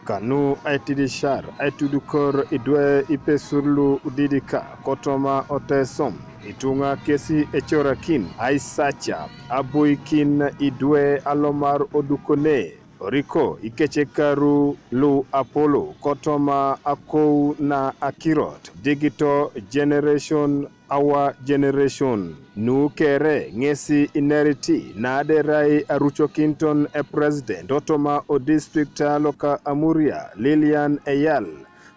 Kanu aitidishar aitudukor idwe Ipesur lu udidika kotoma otesom itunga kesi echorakin aisacha abuikin idwe alomar odukone oriko ikechekaru lu Apollo kotoma akou na akirot digital generation our generation nu kere ngesi ineriti na aderai arucho kinton e president otoma o district loka Auriak Lilian Eyal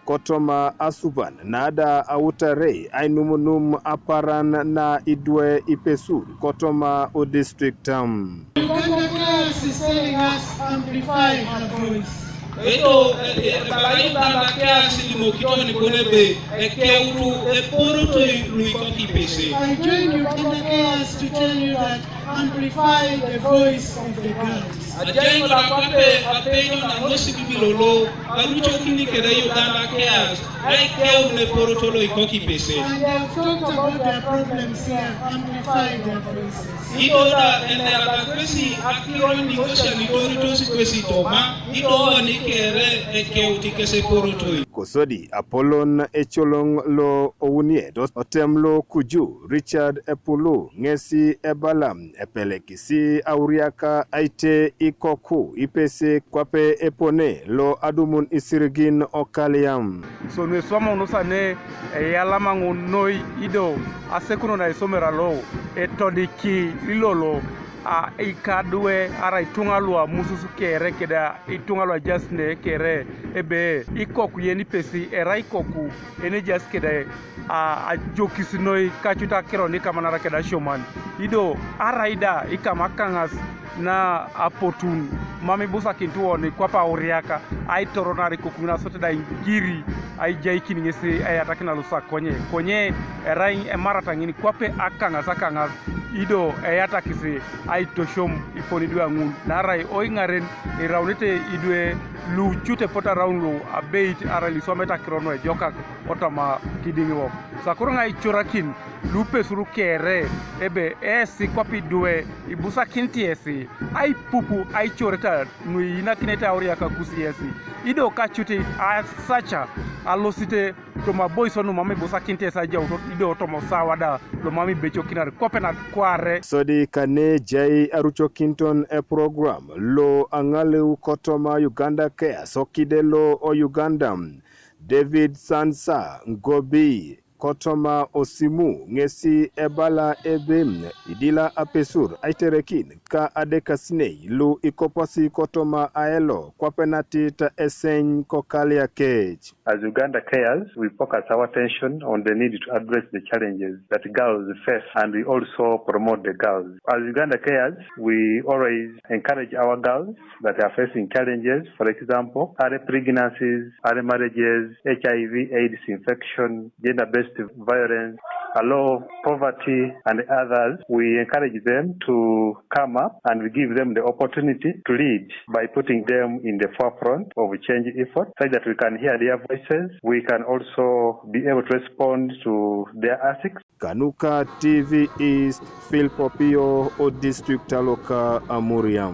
kotoma asuban nada autare ainumunum aparan na idwe Ipesur kotoma o district Uganda is telling us amplify her voice. Ito Uganda kiasi limokitoni konebe ekeutu eporuto luikoki pese. I join Uganda Cares to tell you that amplify the voice of the girls. Ajengo la kwape apejo na ngosi bibilolo arucho kini kede Uganda Cares ekeu ne poruto luikoki pese. And they have talked about their problems here, amplify their voices. Ito da endera kwesi akiro nigosha nitorito sikwesi toma ito ni kere ekeu tikese poruto. Kosodi Apollon echolong lo ounie otemlo kuju Richard Epulu ngesi ebalam epelekisi Auriaka aite ikoku ipese kwape epone lo adumun isirigin okaliam. So ne somo no sane yalamangu noi ido asekuno na isomera lo etodiki ilolo a ikadwe ara itungalwa mususu kere keda itungalwa jasne kere ebe ikoku yeni pesi era ikoku ene jas keda a jokisinoi kachuta kironi kamanara keda shoman ido ara ida ikamakangas na apotun mami busa kintuoni kwapa Auriaka ai toronari kokuna sote da ingiri ai jaikini ngesi ai atakina lusa konye erai emarata ngini kwape akangas ido atakisi ai toshom iponidwa ngun narai oingaren iraunite idwe lu chute pota raunlu abeit arali someta krono e jokak otama kidingo sakuranga ichorakin lu Pesuru kere ebe esi kwapi dwe ibusa kintiesi ai pupu ai choreta nui inakineta Auriaka kusiesi ido kachuti asacha alosite toma boysonu mami busa kintiesa jauto ido tomo sawada lo mami becho kinar kopena kware sodi kane jai arucho kinton e program lo angale kotoma Uganda Care sokidelo o Uganda David Sansa Ngobi kotoma osimu ngesi ebala ebem idila Ipesur aiterekin ka adekasine lu ikopasi kotoma aelo kwa penati ta esen kokalia cage. As Uganda Cares, we focus our attention on the need to address the challenges that girls face, and we also promote the girls. As Uganda Cares, we always encourage our girls that are facing challenges, for example, early pregnancies, early marriages, HIV/AIDS infection, gender-based violence, low poverty, and others. We encourage them to come up and we give them the opportunity to lead by putting them in the forefront of change effort so that we can hear their voices. We can also be able to respond to their asks. Kanuka TV East, Phil Popio o District Taloka Amuriam.